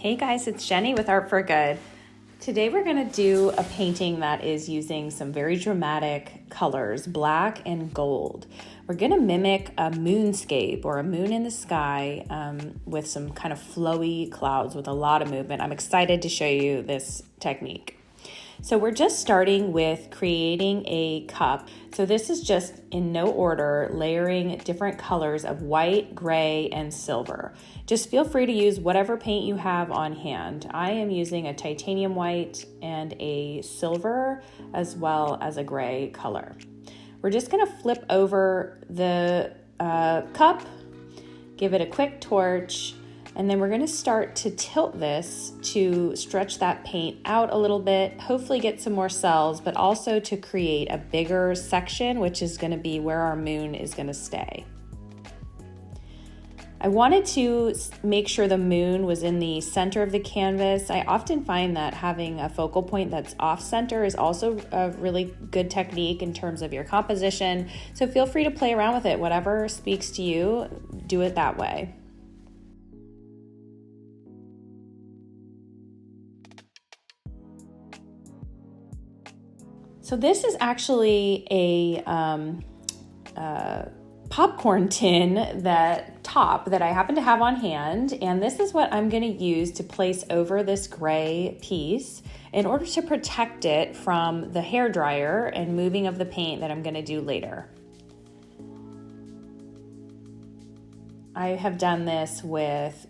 Hey guys, it's Jenny with Art for Good. Today we're going to do a painting that is using some very dramatic colors, black and gold. We're going to mimic a moonscape or a moon in the sky with some kind of flowy clouds with a lot of movement. I'm excited to show you this technique. So we're just starting with creating a cup. So this is just in no order, layering different colors of white, gray, and silver. Just feel free to use whatever paint you have on hand. I am using a titanium white and a silver as well as a gray color. We're just gonna flip over the cup, give it a quick torch, and then we're gonna start to tilt this to stretch that paint out a little bit, hopefully get some more cells, but also to create a bigger section, which is gonna be where our moon is gonna stay. I wanted to make sure the moon was in the center of the canvas. I often find that having a focal point that's off center is also a really good technique in terms of your composition. So feel free to play around with it. Whatever speaks to you, do it that way. So this is actually a popcorn tin top that I happen to have on hand, and this is what I'm going to use to place over this gray piece in order to protect it from the hairdryer and moving of the paint that I'm going to do later. I have done this with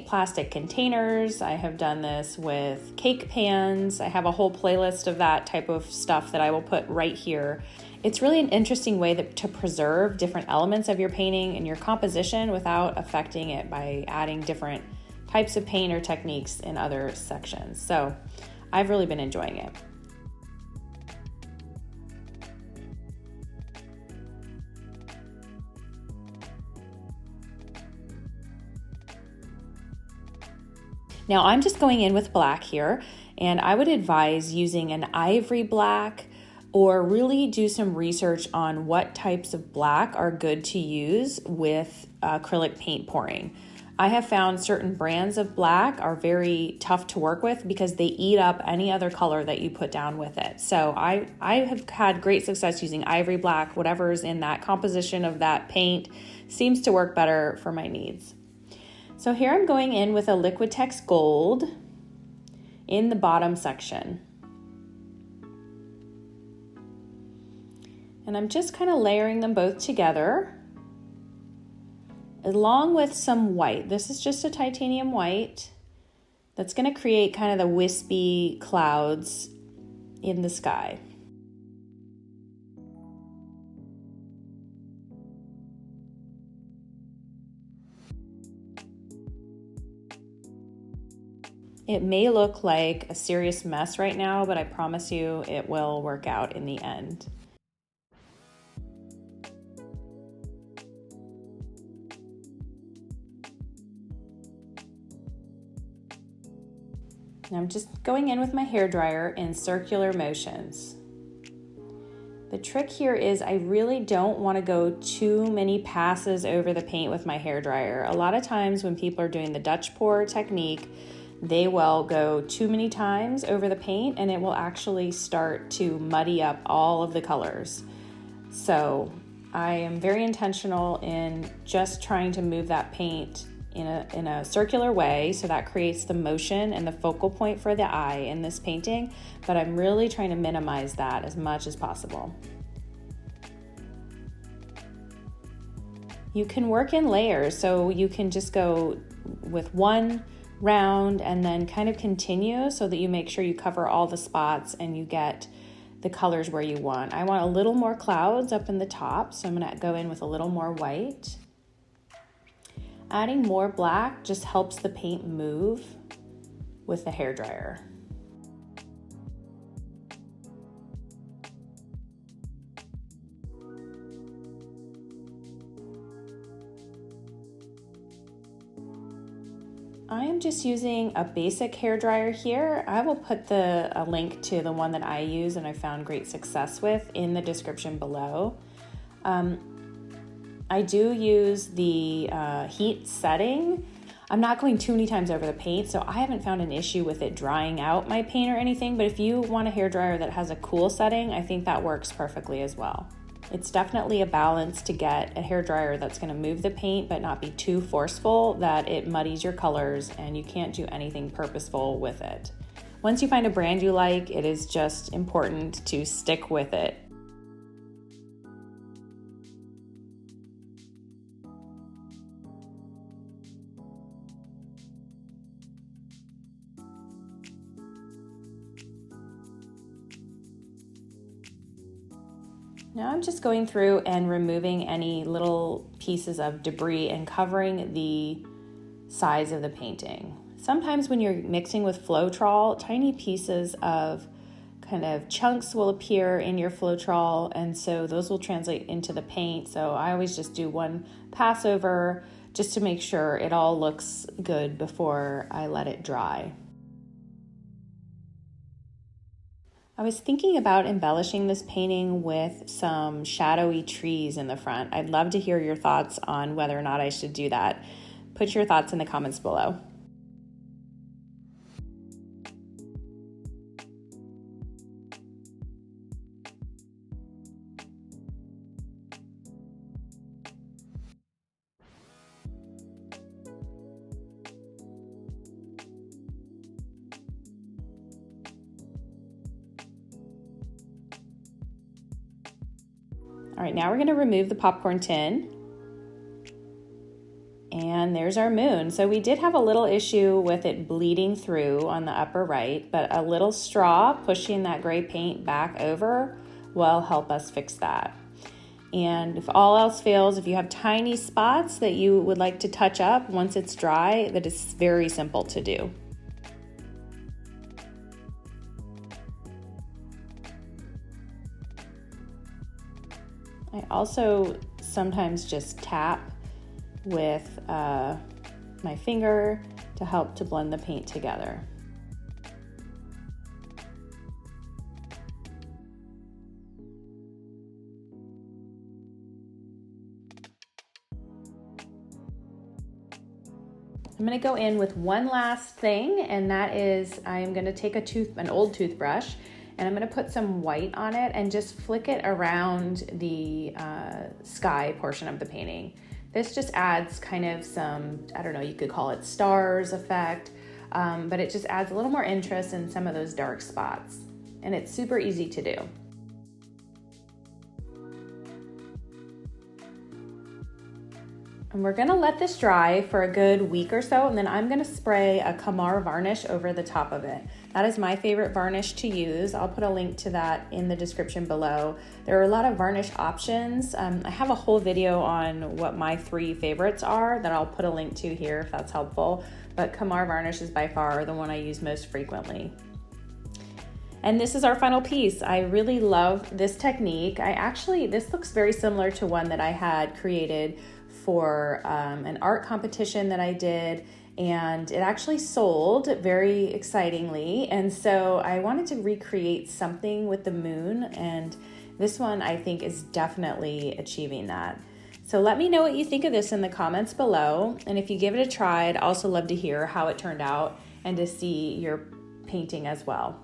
plastic containers. I have done this with cake pans. I have a whole playlist of that type of stuff that I will put right here. It's really an interesting way to preserve different elements of your painting and your composition without affecting it by adding different types of paint or techniques in other sections. So I've really been enjoying it. Now I'm just going in with black here, and I would advise using an ivory black or really do some research on what types of black are good to use with acrylic paint pouring. I have found certain brands of black are very tough to work with because they eat up any other color that you put down with it. So I have had great success using ivory black. Whatever's in that composition of that paint seems to work better for my needs. So here I'm going in with a Liquitex gold in the bottom section. And I'm just kind of layering them both together along with some white. This is just a titanium white that's going to create kind of the wispy clouds in the sky. It may look like a serious mess right now, but I promise you it will work out in the end. Now I'm just going in with my hairdryer in circular motions. The trick here is I really don't want to go too many passes over the paint with my hairdryer. A lot of times when people are doing the Dutch pour technique, they will go too many times over the paint and it will actually start to muddy up all of the colors. So I am very intentional in just trying to move that paint in a circular way, so that creates the motion and the focal point for the eye in this painting, but I'm really trying to minimize that as much as possible. You can work in layers, so you can just go with one round and then kind of continue so that you make sure you cover all the spots and you get the colors where you want. I want a little more clouds up in the top, so I'm going to go in with a little more white. Adding more black just helps the paint move with the hairdryer. I am just using a basic hairdryer here. I will put a link to the one that I use and I found great success with in the description below. I do use the heat setting. I'm not going too many times over the paint, so I haven't found an issue with it drying out my paint or anything, but if you want a hairdryer that has a cool setting, I think that works perfectly as well. It's definitely a balance to get a hairdryer that's going to move the paint but not be too forceful that it muddies your colors and you can't do anything purposeful with it. Once you find a brand you like, it is just important to stick with it. Now I'm just going through and removing any little pieces of debris and covering the sides of the painting. Sometimes when you're mixing with Floetrol, tiny pieces of kind of chunks will appear in your Floetrol, and so those will translate into the paint. So I always just do one pass over just to make sure it all looks good before I let it dry. I was thinking about embellishing this painting with some shadowy trees in the front. I'd love to hear your thoughts on whether or not I should do that. Put your thoughts in the comments below. All right, now we're gonna remove the popcorn tin. And there's our moon. So we did have a little issue with it bleeding through on the upper right, but a little straw pushing that gray paint back over will help us fix that. And if all else fails, if you have tiny spots that you would like to touch up once it's dry, that is very simple to do. I also sometimes just tap with my finger to help to blend the paint together. I'm going to go in with one last thing, and that is I'm going to take an old toothbrush, and I'm going to put some white on it and just flick it around the sky portion of the painting. This just adds kind of some, I don't know, you could call it stars effect, but it just adds a little more interest in some of those dark spots. And it's super easy to do. And we're gonna let this dry for a good week or so, and then I'm gonna spray a Kamar varnish over the top of it. That is my favorite varnish to use. I'll put a link to that in the description below. There are a lot of varnish options. I have a whole video on what my 3 favorites are that I'll put a link to here if that's helpful, but Kamar varnish is by far the one I use most frequently. And this is our final piece. I really love this technique. This looks very similar to one that I had created for an art competition that I did, and it actually sold very excitingly. And so I wanted to recreate something with the moon, and this one I think is definitely achieving that. So let me know what you think of this in the comments below. And if you give it a try, I'd also love to hear how it turned out and to see your painting as well.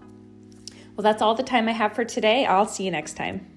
Well, that's all the time I have for today. I'll see you next time.